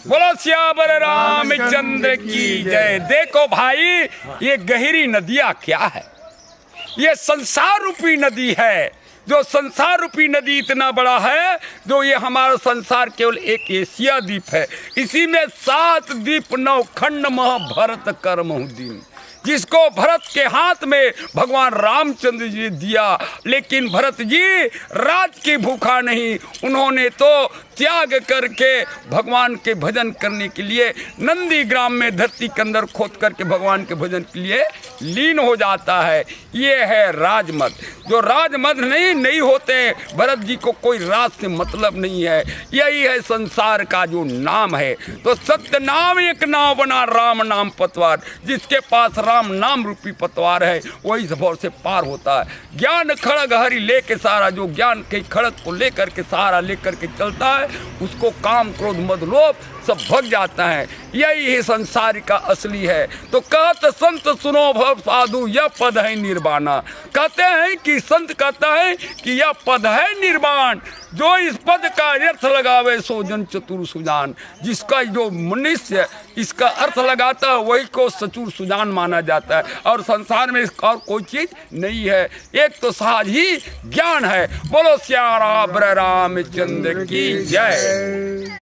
बोलो सियावर रामचंद्र की जय। देखो भाई, ये गहरी नदियाँ क्या है? ये संसार रूपी नदी है। जो संसार रूपी नदी इतना बड़ा है, जो ये हमारा संसार केवल एक एशिया द्वीप है। इसी में 7 द्वीप 9 खंड मह भरत करमहु दीन, जिसको भरत के हाथ में भगवान रामचंद्र जी दिया। लेकिन भरत जी राज की भूखा नहीं, उन्होंने तो त्याग करके भगवान के भजन करने के लिए नंदी ग्राम में धरती के अंदर खोद करके भगवान के भजन के लिए लीन हो जाता है। ये है राजमद। जो राजमद नहीं होते, भरत जी को कोई राज से मतलब नहीं है। यही है संसार का जो नाम है। तो सत्य नाम एक नाव बना, राम नाम पतवार। जिसके पास राम नाम रूपी पतवार है, वही भौर से पार होता है। ज्ञान खड़ग हरि लेके सारा, जो ज्ञान के खड़ग को लेकर के सहारा लेकर के चलता है, उसको काम क्रोध मद लोभ सब भग जाता है। यही है संसार का असली है। तो कहत संत सुनो भव साधु, यह पद है निर्वाणा। कहते हैं कि संत कहता है कि यह पद है निर्वाण। जो इस पद का अर्थ लगावे सो जन चतुर सुजान। जिसका जो मनुष्य इसका अर्थ लगाता है, वही को सचुर सुजान माना जाता है। और संसार में और कोई चीज नहीं है, एक तो सहज ही ज्ञान है। बोलो श्याम रामचंद्र की जय।